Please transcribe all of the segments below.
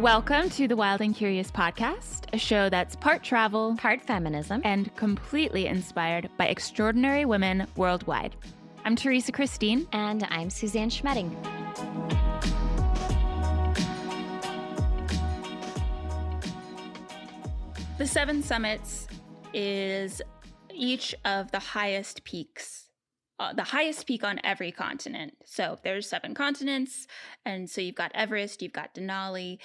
Welcome to the Wild and Curious podcast, a show that's part travel, part feminism, and completely inspired by extraordinary women worldwide. I'm Theresa Christine. And I'm Suzanne Schmedding. The Seven Summits is each of the highest peaks, the highest peak on every continent. So there's 7 continents, and so you've got Everest, you've got Denali.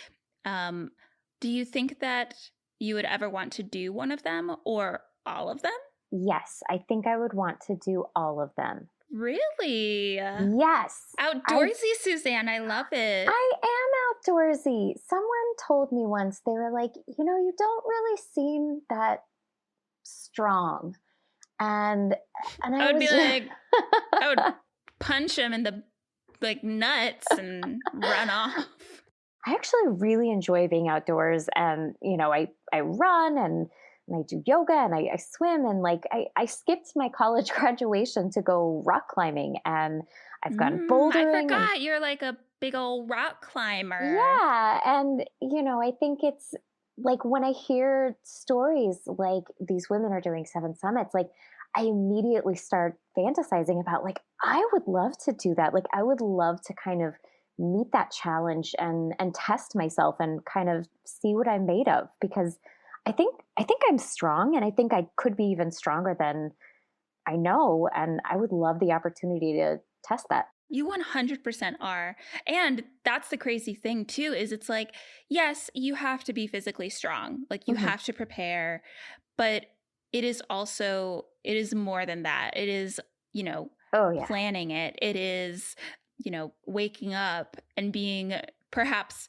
Do you think that you would ever want to do one of them or all of them? Yes, I think I would want to do all of them. Really? Yes. Outdoorsy, Suzanne. I love it. I am outdoorsy. Someone told me once, they were like, you don't really seem that strong. And I would be like, I would punch him in the nuts and run off. I actually really enjoy being outdoors, and I run and I do yoga and I swim, and I skipped my college graduation to go rock climbing, and I've gone bouldering. I forgot you're like a big old rock climber. Yeah, and I think it's like when I hear stories like these women are doing 7 summits, like I immediately start fantasizing about I would love to do that. Like I would love to kind of meet that challenge and test myself and kind of see what I'm made of, because I think I'm strong, and I think I could be even stronger than I know, and I would love the opportunity to test that. You 100% are. And that's the crazy thing too, is it's like, yes, you have to be physically strong. Like you have to prepare, but it is more than that. It is, planning it. It is, waking up and being perhaps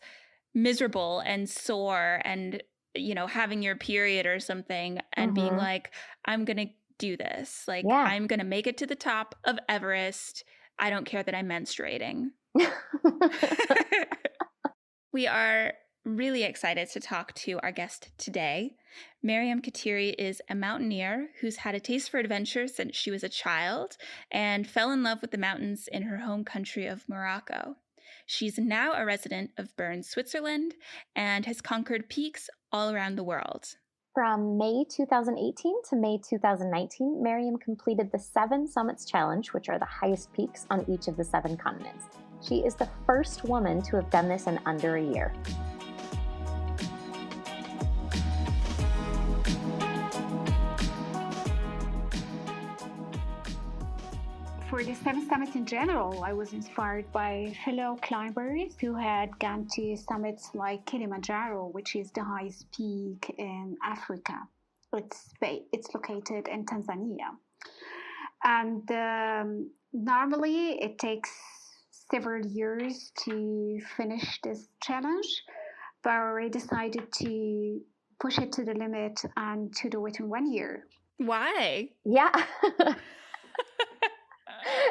miserable and sore and, having your period or something and being like, I'm going to do this. Like, I'm going to make it to the top of Everest. I don't care that I'm menstruating. We are really excited to talk to our guest today. Mariam Ktiri is a mountaineer who's had a taste for adventure since she was a child and fell in love with the mountains in her home country of Morocco. She's now a resident of Bern, Switzerland, and has conquered peaks all around the world. From May 2018 to May 2019, Mariam completed the 7 Summits Challenge, which are the highest peaks on each of the 7 continents. She is the first woman to have done this in under a year. For the 7 summits in general, I was inspired by fellow climbers who had gone to summits like Kilimanjaro, which is the highest peak in Africa. It's located in Tanzania. And normally it takes several years to finish this challenge, but I decided to push it to the limit and to do it in 1 year. Why? Yeah.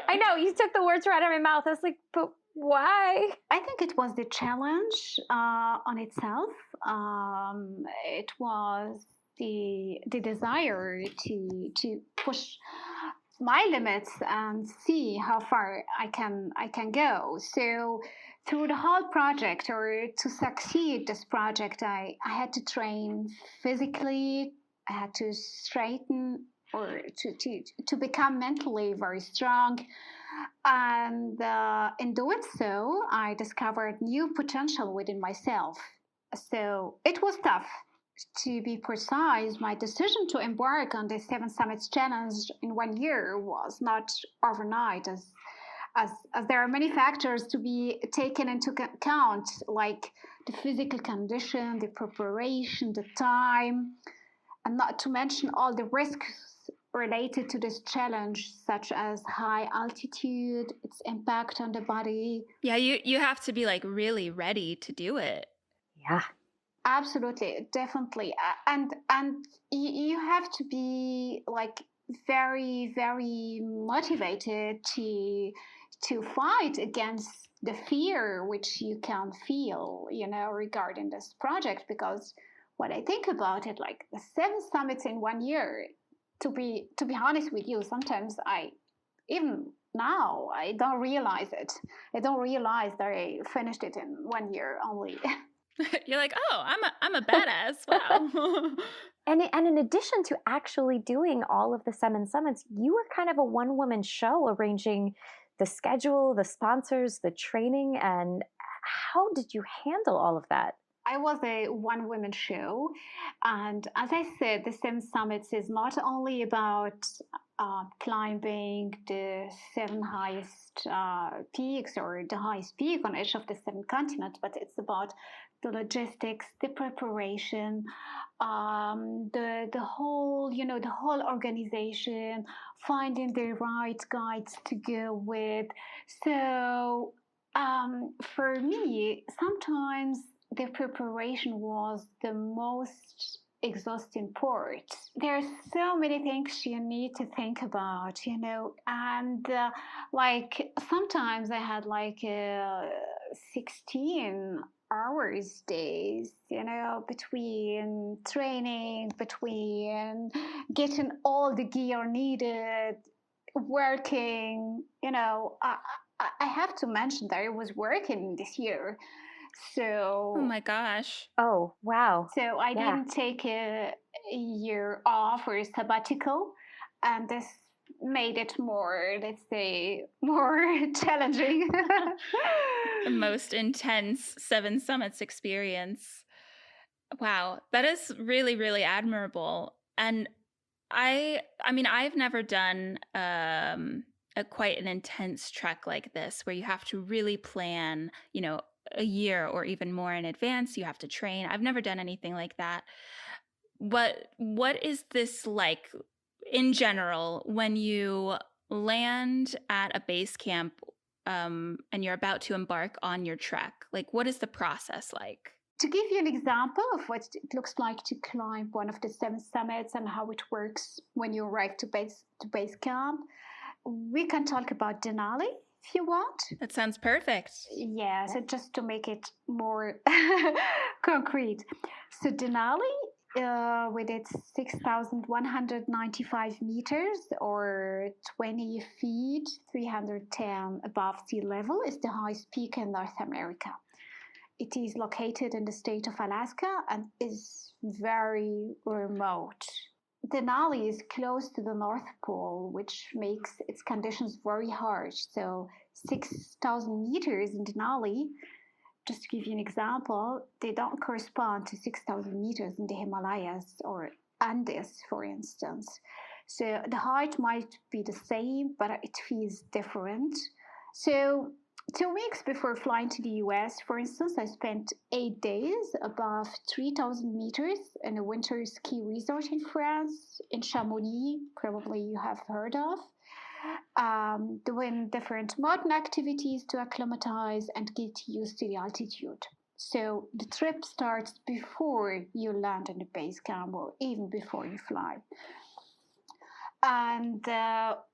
I know, you took the words right out of my mouth. I was like, but why? I think it was the challenge on itself. It was the desire to push my limits and see how far I can go. So through the whole project, or to succeed this project, I had to train physically. I had to straighten, or to become mentally very strong. And in doing so, I discovered new potential within myself. So it was tough. To be precise, my decision to embark on the 7 Summits Challenge in 1 year was not overnight, as there are many factors to be taken into account, like the physical condition, the preparation, the time, and not to mention all the risks related to this challenge, such as high altitude, its impact on the body. Yeah, you have to be really ready to do it. Yeah. Absolutely, definitely. And you have to be very, very motivated to fight against the fear which you can feel, regarding this project, because when I think about it, the 7 summits in 1 year, to be honest with you, sometimes even now I don't realize it. I don't realize that I finished it in 1 year only. You're like, oh, I'm a badass. Wow. And in addition to actually doing all of the Seven Summits, you were kind of a one-woman show arranging the schedule, the sponsors, the training, and how did you handle all of that? I was a one woman show. And as I said, the Seven Summits is not only about climbing the seven highest peaks or the highest peak on each of the seven continents, but it's about the logistics, the preparation, the whole, the whole organization, finding the right guides to go with. So for me, sometimes the preparation was the most exhausting part. There are so many things you need to think about, and like sometimes I had like 16 hours days, between training, between getting all the gear needed, working, I have to mention that I was working this year. So, Oh my gosh. Oh, wow. So I didn't take a year off or a sabbatical, and this made it more, let's say, more challenging. The most intense Seven Summits experience. Wow, that is really, really admirable. And I mean, I've never done quite an intense trek like this where you have to really plan, a year or even more in advance. You have to train. I've never done anything like that. What is this like in general when you land at a base camp and you're about to embark on your trek? Like, what is the process like? To give you an example of what it looks like to climb one of the seven summits and how it works when you arrive to base camp, we can talk about Denali if you want. That sounds perfect. Yeah, so just to make it more concrete. So Denali, with its 6,195 meters or 20 feet, 310 above sea level, is the highest peak in North America. It is located in the state of Alaska and is very remote. Denali is close to the North Pole, which makes its conditions very harsh. So 6,000 meters in Denali, just to give you an example, they don't correspond to 6,000 meters in the Himalayas or Andes, for instance. So the height might be the same, but it feels different. So 2 weeks before flying to the US, for instance, I spent 8 days above 3,000 meters in a winter ski resort in France, in Chamonix, probably you have heard of, doing different mountain activities to acclimatize and get used to the altitude. So the trip starts before you land in the base camp or even before you fly. And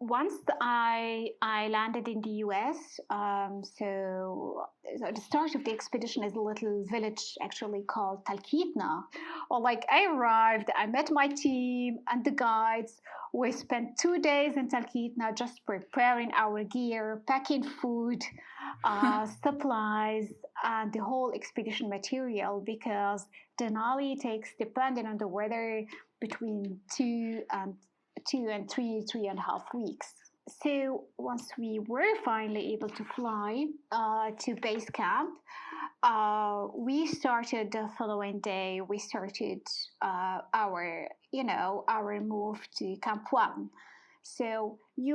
once I landed in the US, so the start of the expedition is a little village actually called Talkeetna. Or like I arrived, I met my team and the guides. We spent 2 days in Talkeetna just preparing our gear, packing food, supplies, and the whole expedition material because Denali takes, depending on the weather, between 2 and 3.5 weeks. So once we were finally able to fly to base camp, we started the following day. We started our move to Camp 1. So we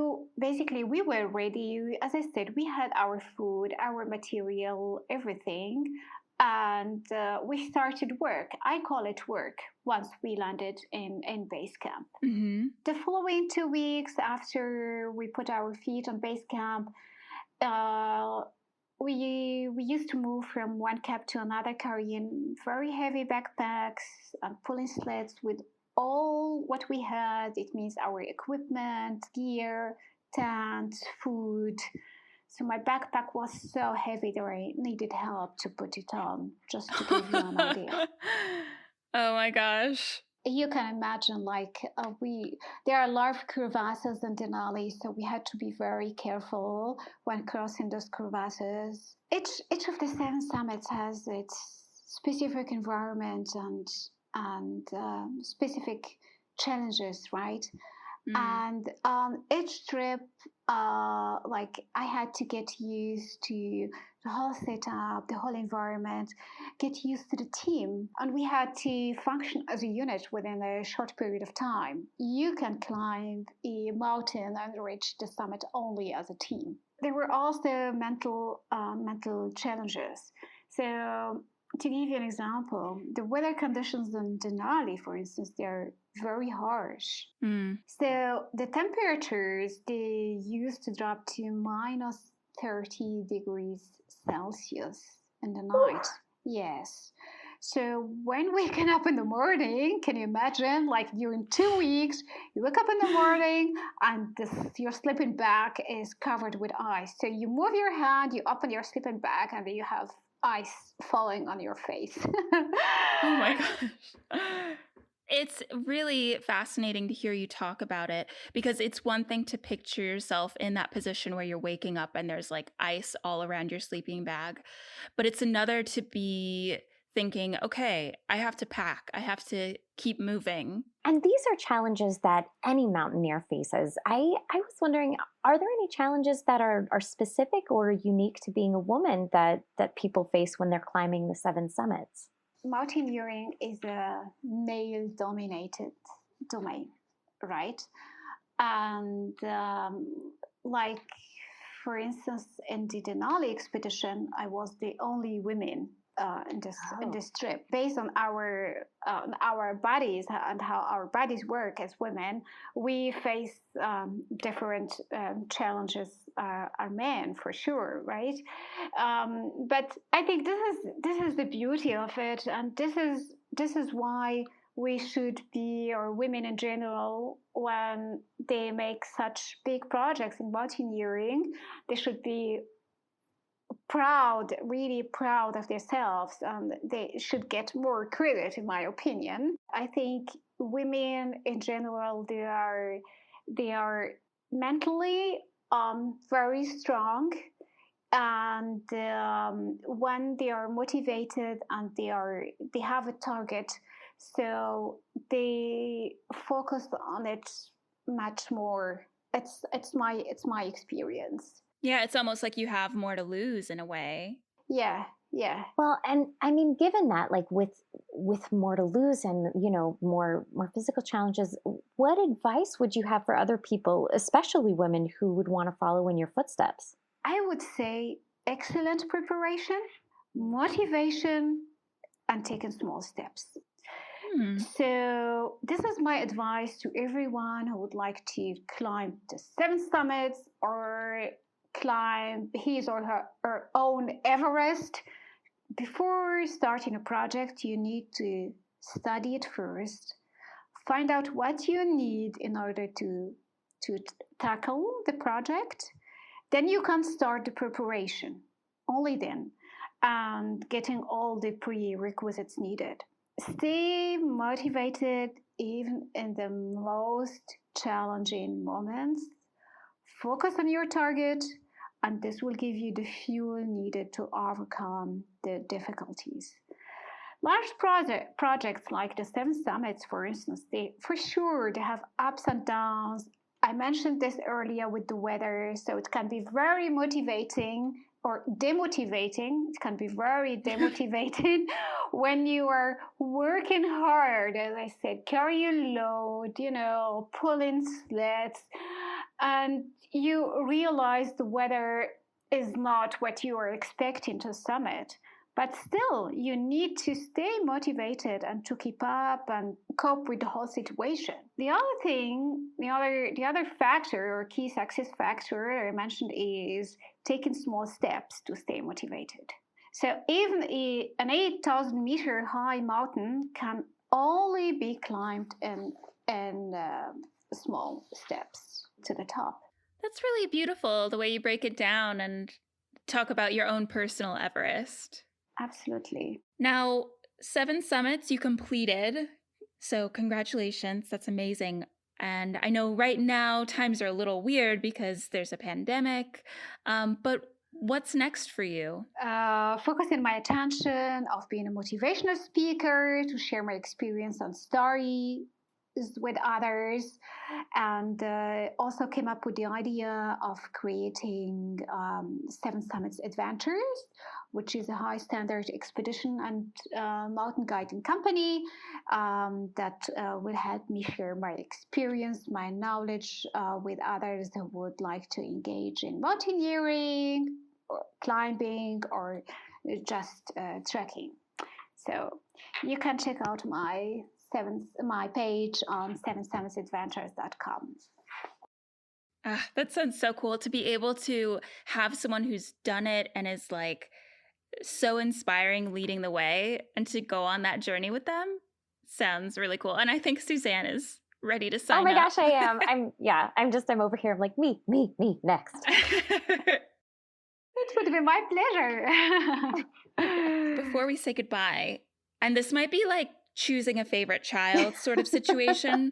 were ready. As I said, we had our food, our material, everything. And we started work. I call it work once we landed in base camp. Mm-hmm. The following 2 weeks after we put our feet on base camp, we used to move from one camp to another, carrying very heavy backpacks and pulling sleds with all what we had. It means our equipment, gear, tent, food. So my backpack was so heavy that I needed help to put it on, just to give you an idea. Oh my gosh. You can imagine, there are a lot of crevasses in Denali, so we had to be very careful when crossing those crevasses. Each of the seven summits has its specific environment and specific challenges, right? And each trip, like I had to get used to the whole setup, the whole environment, get used to the team, and we had to function as a unit within a short period of time. You can climb a mountain and reach the summit only as a team. There were also mental challenges. So to give you an example, the weather conditions in Denali, for instance, they're very harsh. So the temperatures, they used to drop to minus 30 degrees Celsius in the night. Yes. So when waking up in the morning, can you imagine, like during 2 weeks, you wake up in the morning and your sleeping bag is covered with ice. So you move your hand, you open your sleeping bag, and then you have ice falling on your face. Oh my gosh. It's really fascinating to hear you talk about it, because it's one thing to picture yourself in that position where you're waking up and there's like ice all around your sleeping bag. But it's another to be thinking, okay, I have to pack, I have to keep moving. And these are challenges that any mountaineer faces. I was wondering, are there any challenges that are specific or unique to being a woman that people face when they're climbing the 7 summits? Mountaineering is a male-dominated domain, right? And like, for instance, in the Denali expedition, I was the only woman in this trip. Based on our bodies and how our bodies work as women, we face different challenges are men, for sure, right? But I think this is the beauty of it, and this is why we should be, or women in general, when they make such big projects in mountaineering, they should be proud, really proud of themselves, and they should get more credit, in my opinion. I think women in general, they are mentally very strong, and when they are motivated and they have a target, so they focus on it much more. It's my experience. Yeah, it's almost like you have more to lose in a way. Yeah. Well, and I mean, given that, like with more to lose and, you know, more physical challenges, what advice would you have for other people, especially women who would want to follow in your footsteps? I would say excellent preparation, motivation, and taking small steps. So this is my advice to everyone who would like to climb the 7 summits or climb his or her own Everest. Before starting a project, you need to study it first, find out what you need in order to tackle the project. Then you can start the preparation, only then, and getting all the prerequisites needed. Stay motivated even in the most challenging moments. Focus on your target, and this will give you the fuel needed to overcome the difficulties. Large projects like the 7 summits, for instance, they have ups and downs. I mentioned this earlier with the weather, so it can be very motivating or demotivating. It can be very demotivating when you are working hard, as I said, carrying load, pulling sleds, and you realize the weather is not what you are expecting to summit. But still, you need to stay motivated and to keep up and cope with the whole situation. The other factor or key success factor I mentioned is taking small steps to stay motivated. So even an 8,000 meter high mountain can only be climbed in small steps to the top. That's really beautiful, the way you break it down and talk about your own personal Everest. Absolutely. Now, 7 summits you completed, so congratulations. That's amazing. And I know right now times are a little weird because there's a pandemic, but What's next for you? Focusing my attention of being a motivational speaker to share my experience on stories with others, and also came up with the idea of creating Seven Summits Adventures, which is a high standard expedition and mountain guiding company that will help me share my experience, my knowledge with others who would like to engage in mountaineering or climbing or just trekking. So you can check out my page on sevensummitsadventures.com. That sounds so cool to be able to have someone who's done it and is like so inspiring leading the way, and to go on that journey with them sounds really cool. And I think Suzanne is ready to sign up. Oh my gosh, I am. I'm over here. I'm like, me, next. It would be my pleasure. Before we say goodbye, and this might be like choosing a favorite child sort of situation,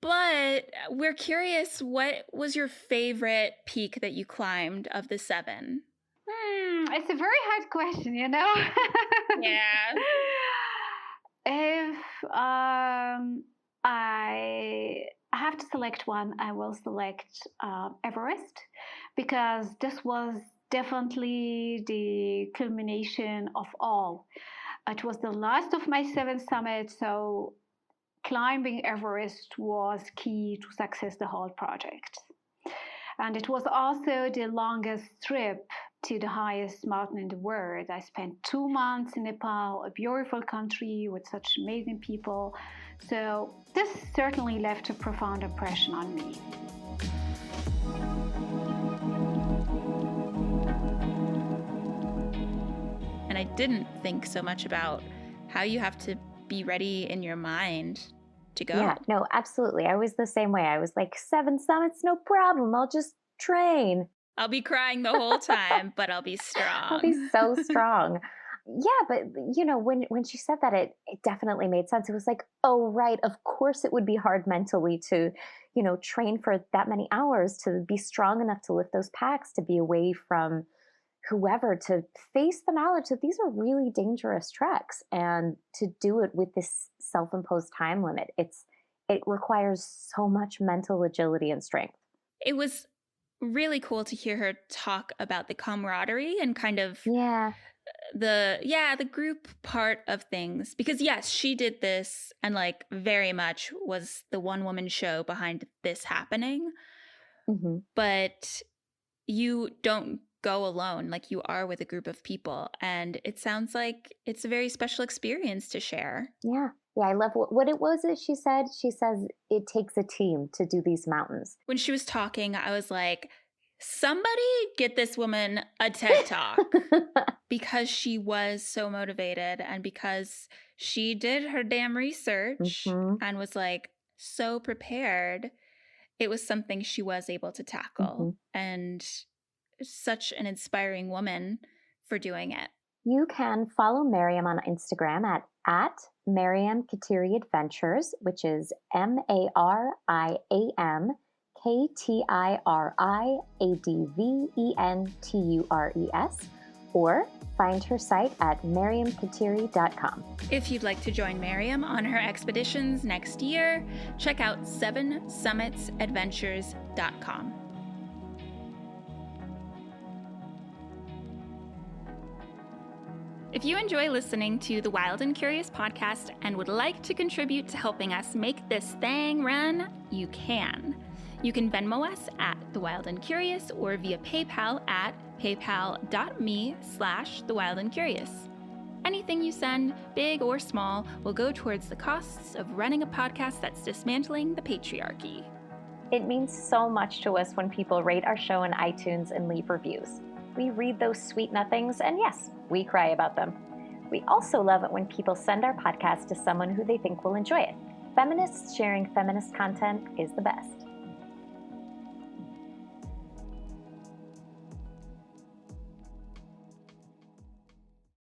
but we're curious, what was your favorite peak that you climbed of the 7? It's a very hard question, you know? Yeah. If I have to select one, I will select Everest, because this was definitely the culmination of all. It was the last of my 7 summits, so climbing Everest was key to success the whole project. And it was also the longest trip to the highest mountain in the world. I spent 2 months in Nepal, a beautiful country with such amazing people. So this certainly left a profound impression on me. And I didn't think so much about how you have to be ready in your mind to go. Yeah, no, absolutely. I was the same way. I was like, 7 summits, no problem. I'll just train. I'll be crying the whole time, but I'll be strong. I'll be so strong. Yeah, but you know, when she said that, it definitely made sense. It was like, oh, right, of course it would be hard mentally to, you know, train for that many hours, to be strong enough to lift those packs, to be away from whoever, to face the knowledge that these are really dangerous treks, and to do it with this self-imposed time limit. It requires so much mental agility and strength. It was really cool to hear her talk about the camaraderie and kind of the group part of things, because yes, she did this and like very much was the one woman show behind this happening. Mm-hmm. But you don't go alone, like you are with a group of people, and it sounds like it's a very special experience to share. Yeah, I love what it was that she said. She says it takes a team to do these mountains. When she was talking, I was like, somebody get this woman a TED Talk, because she was so motivated and because she did her damn research and was like so prepared. It was something she was able to tackle, and such an inspiring woman for doing it. You can follow Mariam on Instagram at Mariam Ktiri Adventures, which is MariamKtiriAdventures, or find her site at mariamktiri.com. If you'd like to join Mariam on her expeditions next year, check out sevensummitsadventures.com. If you enjoy listening to the Wild and Curious podcast and would like to contribute to helping us make this thing run, you can. You can Venmo us at The Wild and Curious or via PayPal at paypal.me/thewildandcurious. Anything you send, big or small, will go towards the costs of running a podcast that's dismantling the patriarchy. It means so much to us when people rate our show in iTunes and leave reviews. We read those sweet nothings, and yes, we cry about them. We also love it when people send our podcast to someone who they think will enjoy it. Feminists sharing feminist content is the best.